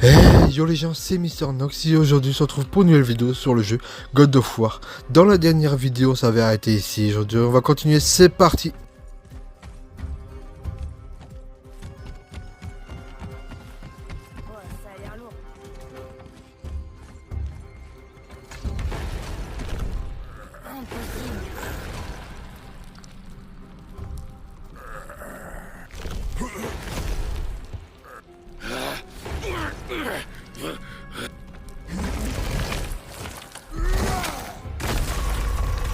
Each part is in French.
Hey yo les gens, c'est Mister Nox et aujourd'hui on se retrouve pour une nouvelle vidéo sur le jeu God of War. Dans la dernière vidéo on s'avait arrêté ici, aujourd'hui on va continuer, c'est parti. Oh, ça a l'air lourd. Impossible.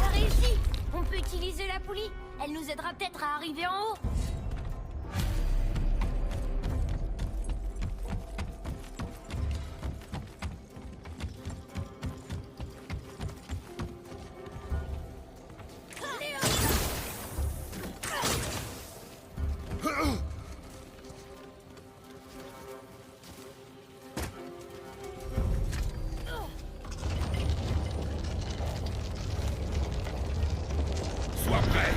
T'as réussi. On peut utiliser la poulie. Elle nous aidera peut-être à arriver en haut. Sois prêt.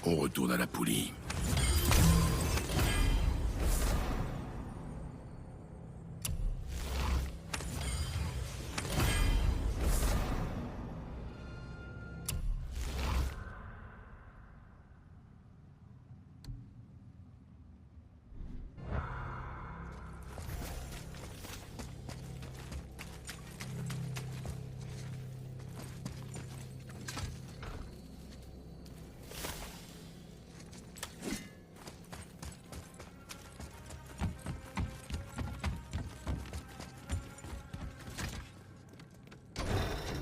On retourne à la poulie.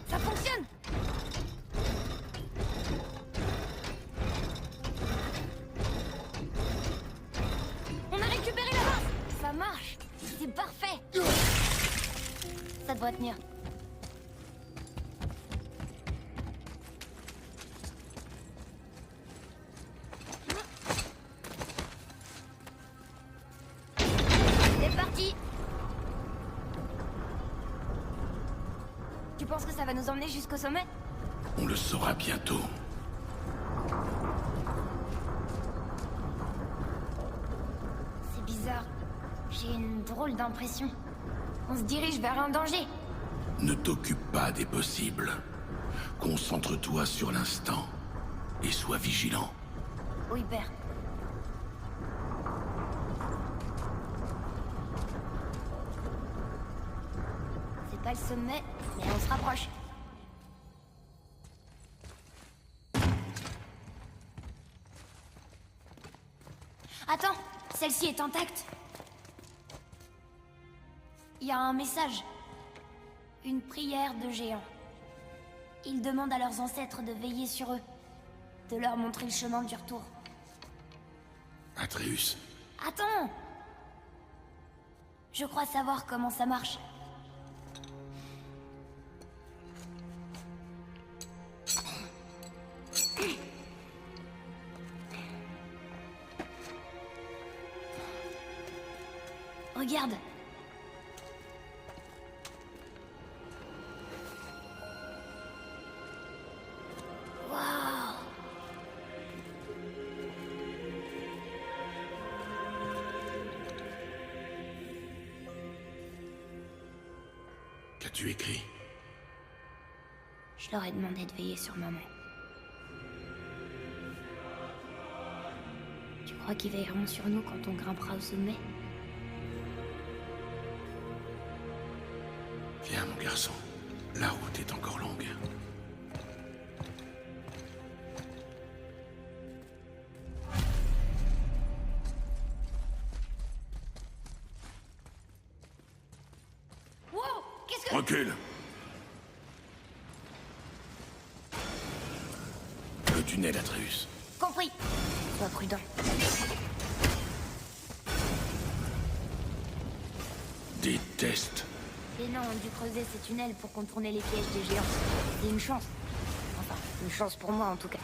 Ça fonctionne. On a récupéré la base. Ça marche. C'est parfait. Ça devrait tenir. C'est parti. Tu penses que ça va nous emmener jusqu'au sommet? On le saura bientôt. C'est bizarre. J'ai une drôle d'impression. On se dirige vers un danger. Ne t'occupe pas des possibles. Concentre-toi sur l'instant. Et sois vigilant. Oui, père. C'est pas le sommet, mais on se rapproche. Attends, celle-ci est intacte. Il y a un message. Une prière de géant. Ils demandent à leurs ancêtres de veiller sur eux. De leur montrer le chemin du retour. Atreus, Attends! Je crois savoir comment ça marche. Regarde! Waouh! Qu'as-tu écrit? Je leur ai demandé de veiller sur maman. Tu crois qu'ils veilleront sur nous quand on grimpera au sommet? Viens, mon garçon. La route est encore longue. Wow! Qu'est-ce que... Recule! Le tunnel, Atreus. Compris. Sois prudent. Déteste. Les nains ont dû creuser ces tunnels pour contourner les pièges des géants. C'est une chance. Enfin, une chance pour moi en tout cas.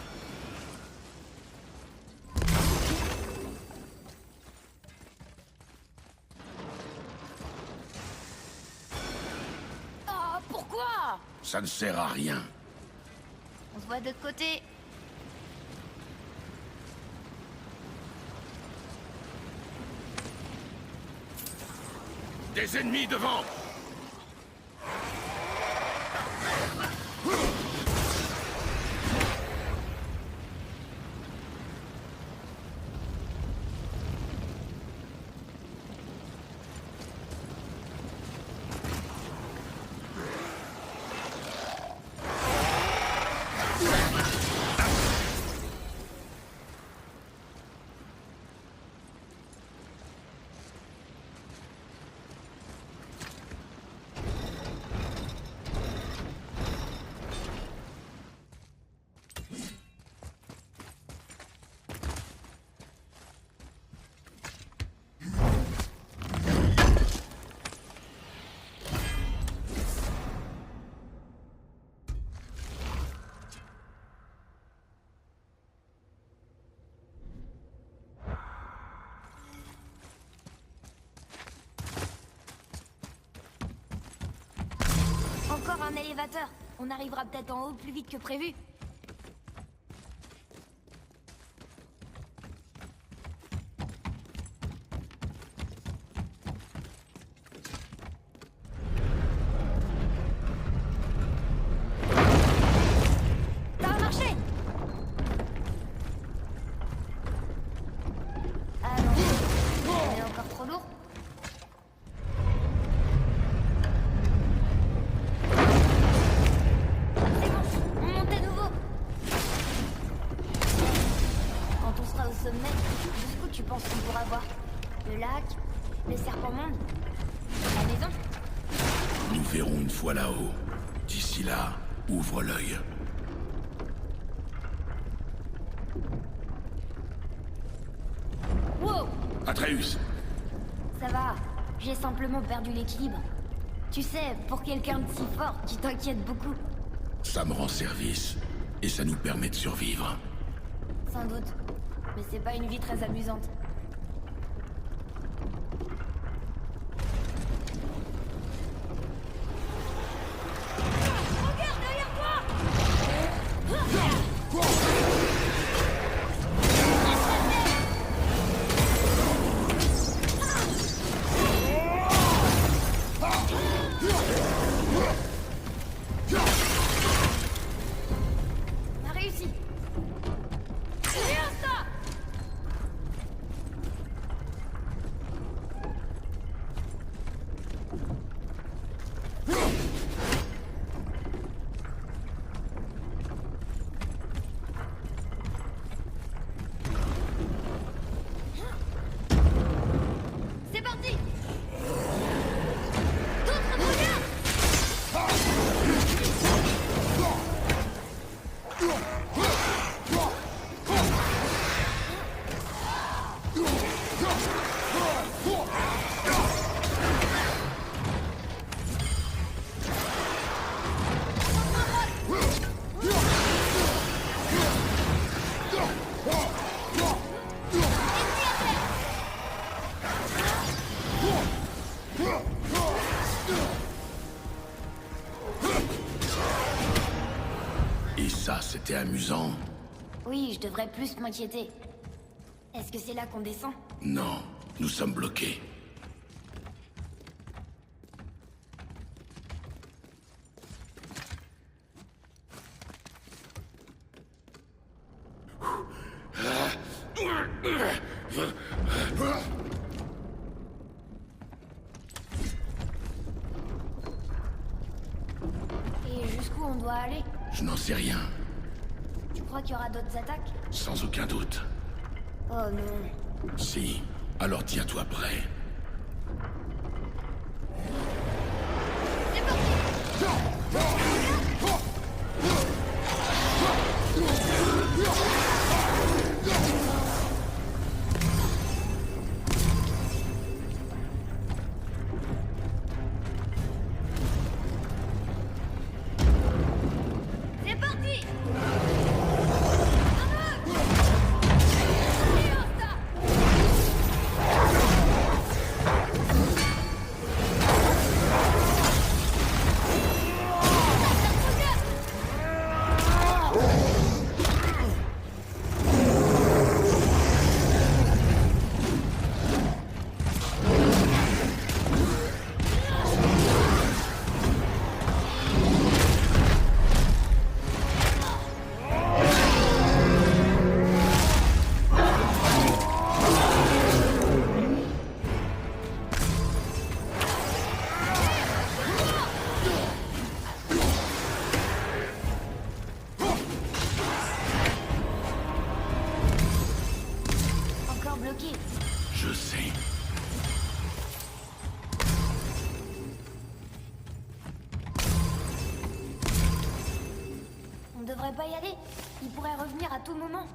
Oh, pourquoi? Ça ne sert à rien. On se voit de l'autre côté. Des ennemis devant! Encore un élévateur. On arrivera peut-être en haut plus vite que prévu. Ça a marché! Ah non, on est encore trop lourd. C'est bon, on monte à nouveau. Quand on sera au sommet, jusqu'où tu penses qu'on pourra voir? Le lac? Le serpent-monde? La maison? Nous verrons une fois là-haut. D'ici là, ouvre l'œil. Wow! Atreus! Ça va, j'ai simplement perdu l'équilibre. Tu sais, pour quelqu'un de si fort, tu t'inquiètes beaucoup. Ça me rend service. Et ça nous permet de survivre. Sans doute. Mais c'est pas une vie très amusante. Regarde derrière toi! On a réussi. C'est bien ça! C'est parti! D'autres regards! Et ça, c'était amusant? Oui, je devrais plus m'inquiéter. Est-ce que c'est là qu'on descend? Non, nous sommes bloqués. Et jusqu'où on doit aller? Je n'en sais rien, Tu crois qu'il y aura d'autres attaques? sans aucun doute. Oh non. Si, alors tiens-toi prêt. C'est parti! Encore bloqué. Je sais. On devrait pas y aller. Il pourrait revenir à tout moment.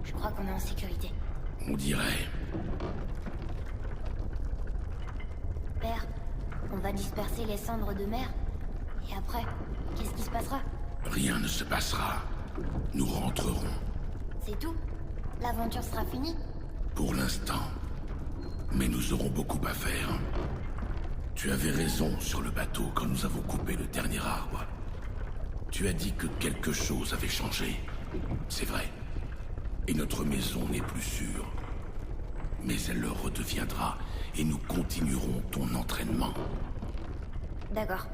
Je crois qu'on est en sécurité. On dirait. Père, on va disperser les cendres de mer. Et après, qu'est-ce qui se passera? Rien ne se passera. Nous rentrerons. C'est tout? L'aventure sera finie? Pour l'instant. Mais nous aurons beaucoup à faire. Tu avais raison sur le bateau quand nous avons coupé le dernier arbre. Tu as dit que quelque chose avait changé. C'est vrai. Et notre maison n'est plus sûre. Mais elle le redeviendra et nous continuerons ton entraînement. D'accord.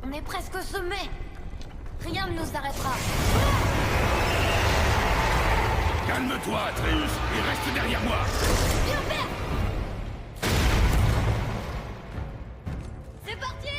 On est presque au sommet. Rien ne nous arrêtera. Calme-toi, Atreus, et reste derrière moi. Bien fait! C'est parti!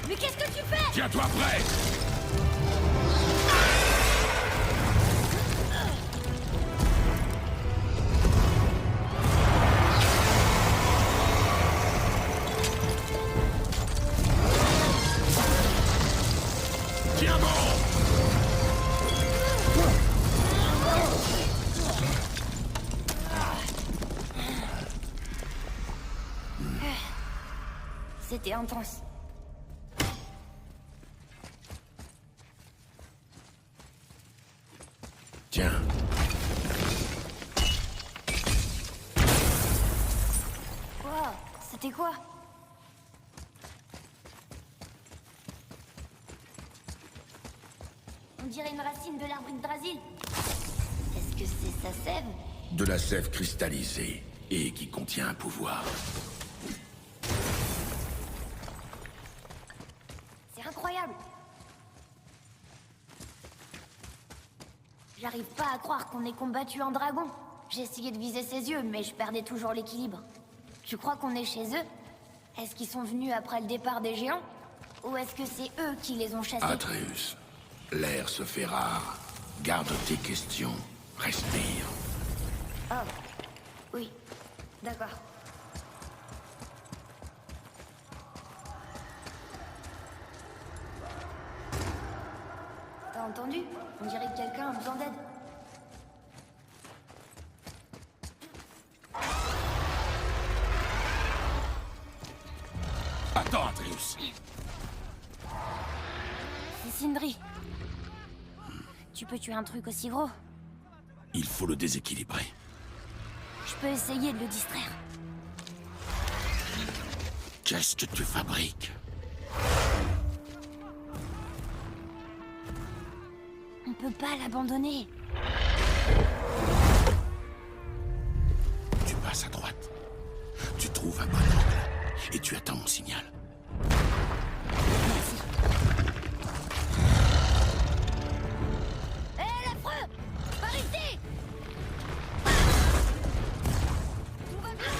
Mais qu'est-ce que tu fais? Tiens-toi prêt. Tiens bon. C'était intense. Tiens, Wow, c'était quoi? On dirait une racine de l'arbre Yggdrasil. Est-ce que c'est sa sève? de la sève cristallisée et qui contient un pouvoir. C'est incroyable. J'arrive pas à croire qu'on ait combattu un dragon. J'ai essayé de viser ses yeux, mais je perdais toujours l'équilibre. Tu crois qu'on est chez eux? Est-ce qu'ils sont venus après le départ des géants? Ou est-ce que c'est eux qui les ont chassés? Atreus, l'air se fait rare. Garde tes questions. Respire. Oh, oui. D'accord. T'as entendu? On dirait que quelqu'un a besoin d'aide. Attends, Atreus. C'est Sindri. Tu peux tuer un truc aussi gros? Il faut le déséquilibrer. Je peux essayer de le distraire. Qu'est-ce que tu fabriques? On peut pas l'abandonner. Tu passes à droite. Tu trouves un bon angle. Et tu attends mon signal. Merci. Hé, l'affreux! Par ici! Tout va bien?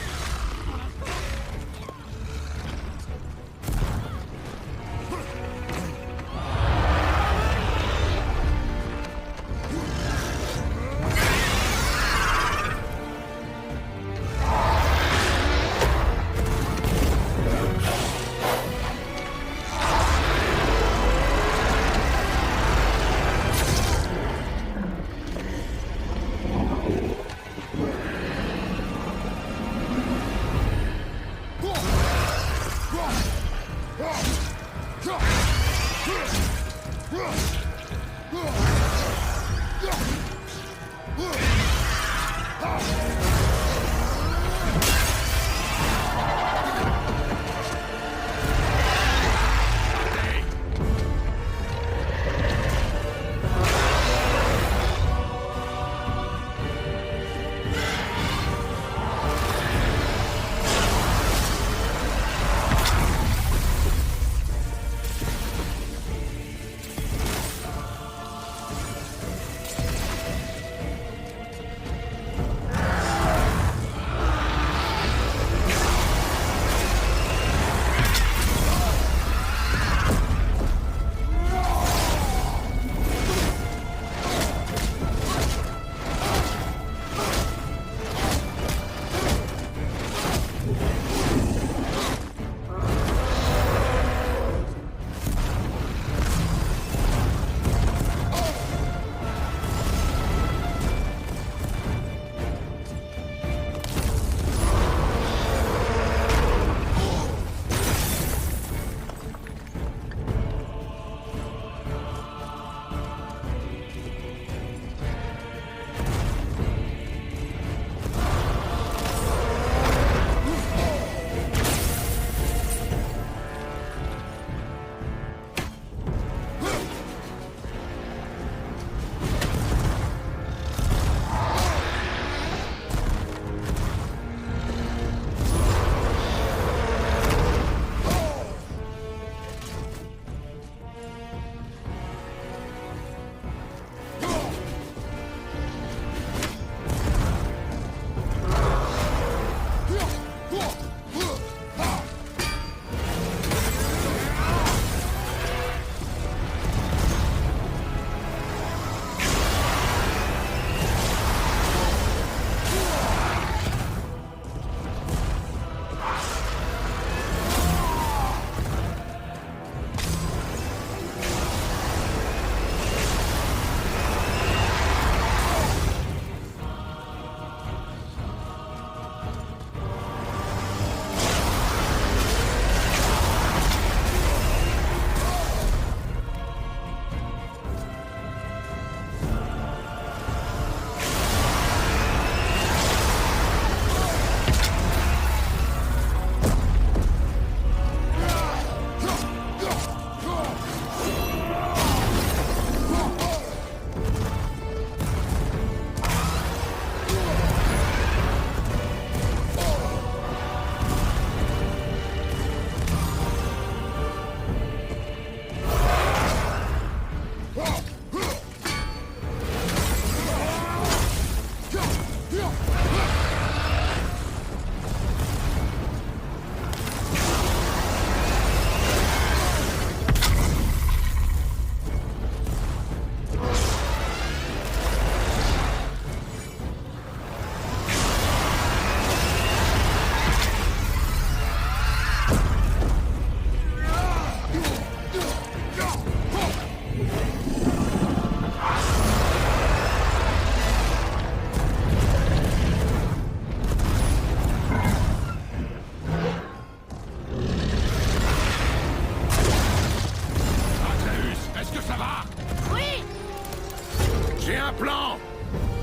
un plan!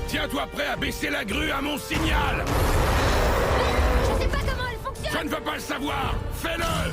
Tiens-toi prêt à baisser la grue à mon signal! Je sais pas comment elle Je fonctionne! ne veux pas le savoir! Fais-le!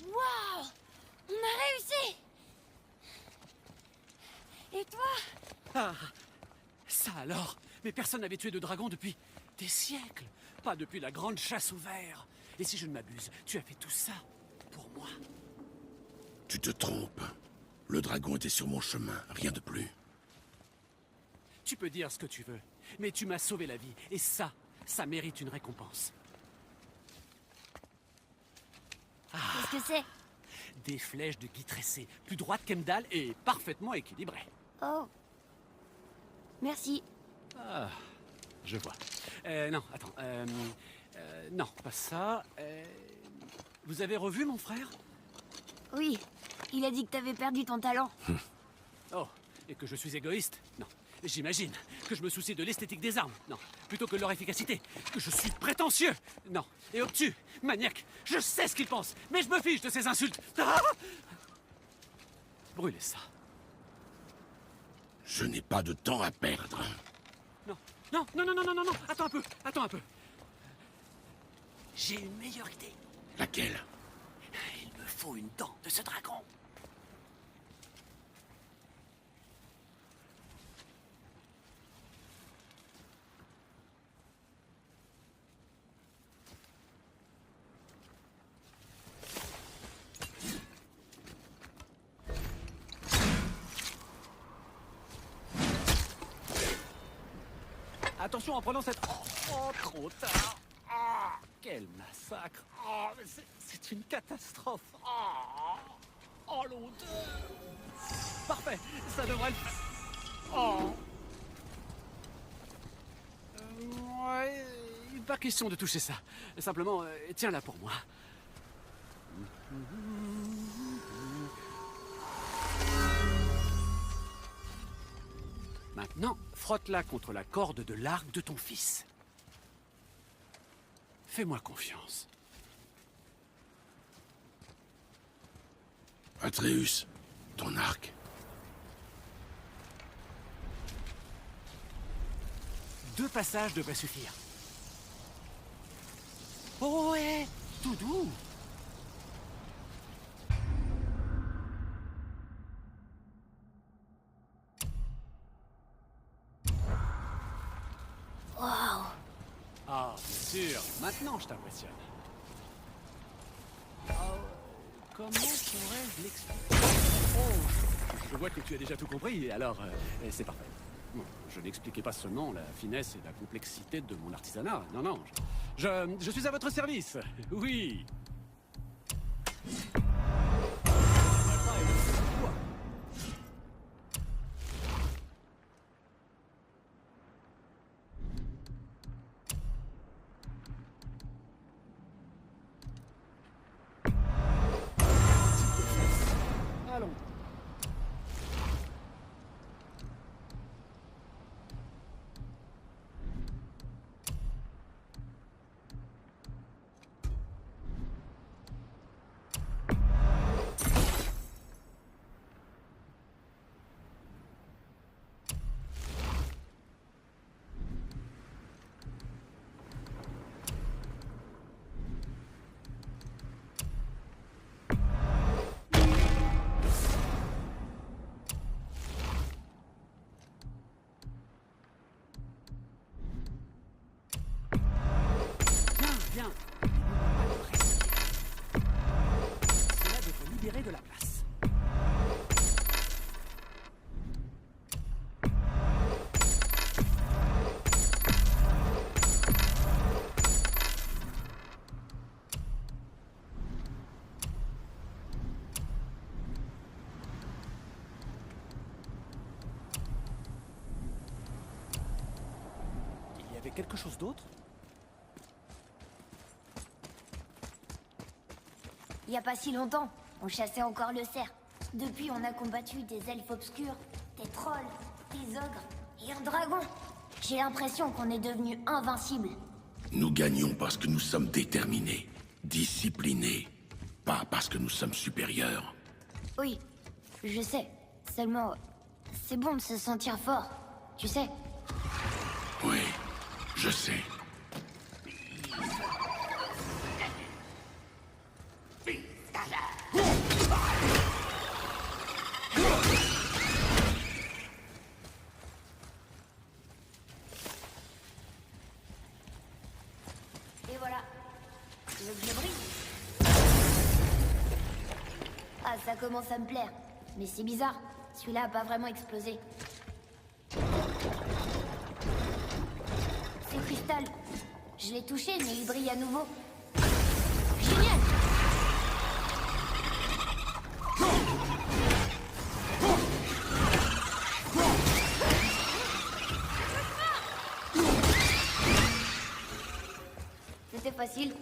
Waouh! On a réussi! Et toi? Ah, ça alors. Mais personne n'avait tué de dragon depuis des siècles. Pas depuis la grande chasse au ver. Et si je ne m'abuse, tu as fait tout ça pour moi. Tu te trompes. Le dragon était sur mon chemin, rien de plus. Tu peux dire ce que tu veux, mais tu m'as sauvé la vie. Et ça mérite une récompense. Qu'est-ce que c'est? Des flèches de gui tressé, plus droites qu'Emdal et parfaitement équilibrées. Oh. Merci. Ah, je vois. Non, attends. Non, pas ça. Vous avez revu mon frère? Oui, il a dit que t'avais perdu ton talent. Oh, et que je suis égoïste? Non. J'imagine que je me soucie de l'esthétique des armes. Non. Plutôt que leur efficacité. Que je suis prétentieux. Non. Et obtus. Maniaque. Je sais ce qu'ils pensent. Mais je me fiche de ces insultes. Ah! Brûlez ça. Je n'ai pas de temps à perdre. Non. Non, non, non, non, non, non, non. Attends un peu. Attends un peu. J'ai une meilleure idée. Laquelle? Il me faut une dent de ce dragon. Attention en prenant cette... Oh, trop tard. Ah, quel massacre. Oh, mais c'est une catastrophe. Oh, l'odeur. Parfait, ça devrait le faire. Oh. Ouais, pas question de toucher ça. Simplement, tiens-la pour moi. Maintenant, frotte-la contre la corde de l'arc de ton fils. Fais-moi confiance. Atreus, ton arc. 2 passages devraient suffire. Oh ouais, tout doux. Waouh! Ah, bien sûr. Maintenant, je t'impressionne. Comment pourrais-je l'expliquer? Oh, je vois que tu as déjà tout compris, alors c'est parfait. Bon, je n'expliquais pas seulement la finesse et la complexité de mon artisanat. Non, non. Je suis à votre service. Oui. Allons. Bien. Cela devrait libérer de la place. Il y avait quelque chose d'autre? Il y a pas si longtemps, on chassait encore le cerf. Depuis, on a combattu des elfes obscurs, des trolls, des ogres et un dragon. J'ai l'impression qu'on est devenu invincible. Nous gagnons parce que nous sommes déterminés, disciplinés, pas parce que nous sommes supérieurs. Oui, je sais. Seulement, c'est bon de se sentir fort, tu sais. Oui, je sais. Et voilà. Tu veux que je brise? Ah, ça commence à me plaire. Mais c'est bizarre. Celui-là a pas vraiment explosé. C'est Cristal. Je l'ai touché, mais il brille à nouveau. Génial! C'était facile.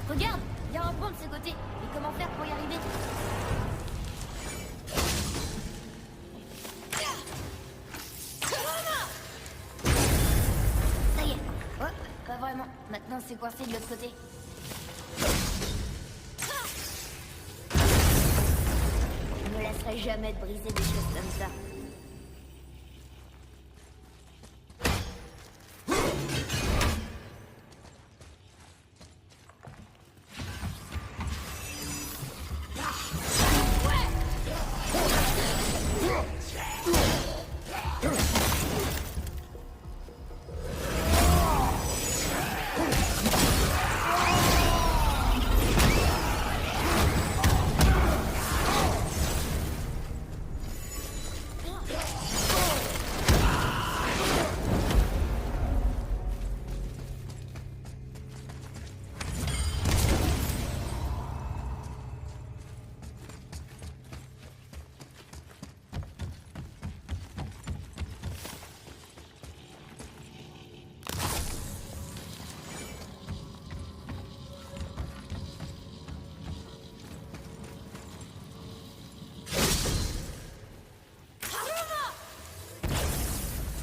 Regarde, il y a un pont de ce côté. Et comment faire pour y arriver? Ça y est. Oh, pas vraiment. Maintenant, c'est coincé de l'autre côté. m'empêcherai jamais de briser des choses comme ça.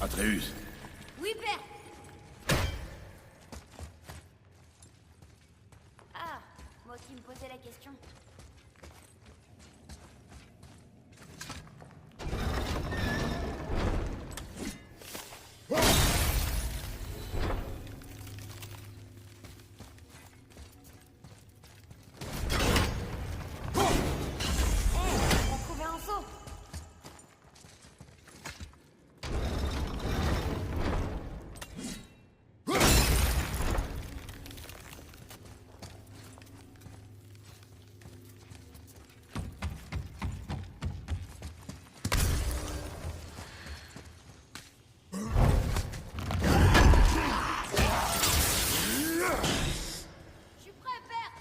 Atreus, Oui, père. Ah, moi qui me posais la question. On a trouvé un seau. Je suis prêt, père.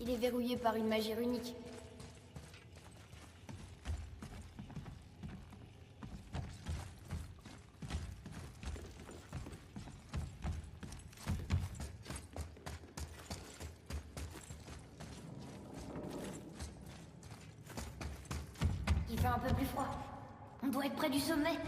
Il est verrouillé par une magie runique. Il fait un peu plus froid. On doit être près du sommet.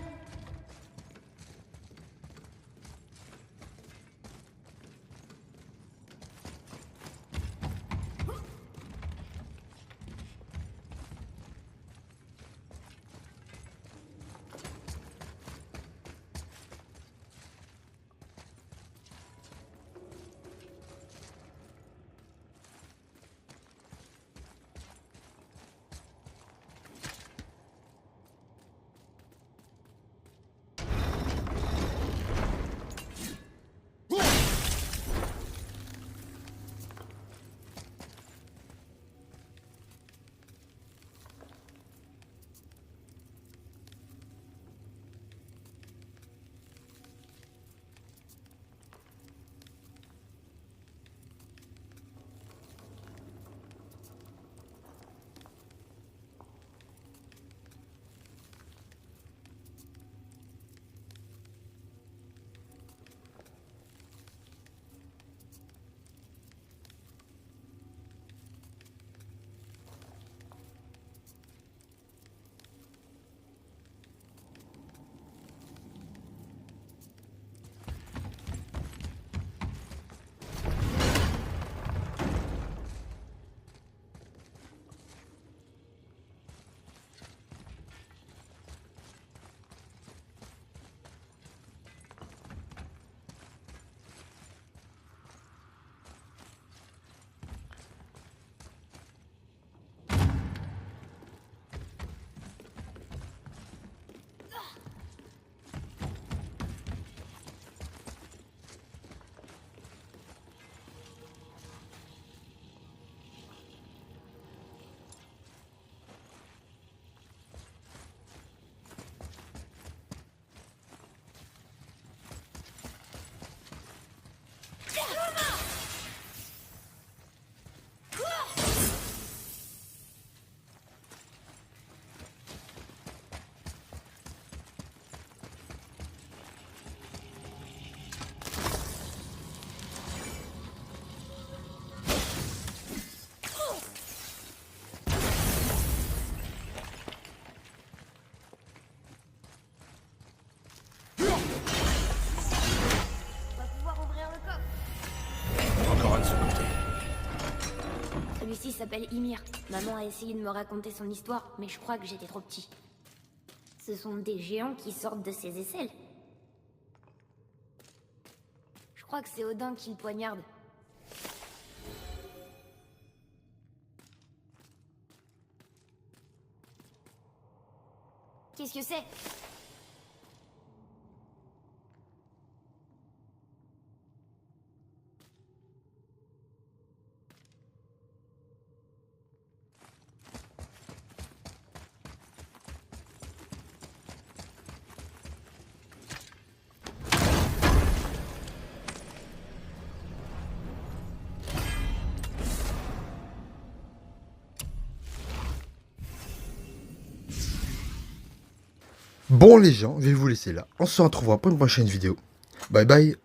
Celui-ci s'appelle Ymir. Maman a essayé de me raconter son histoire, mais je crois que j'étais trop petit. Ce sont des géants qui sortent de ses aisselles. Je crois que c'est Odin qui le poignarde. Qu'est-ce que c'est? Bon les gens, je vais vous laisser là. On se retrouvera pour une prochaine vidéo. Bye bye.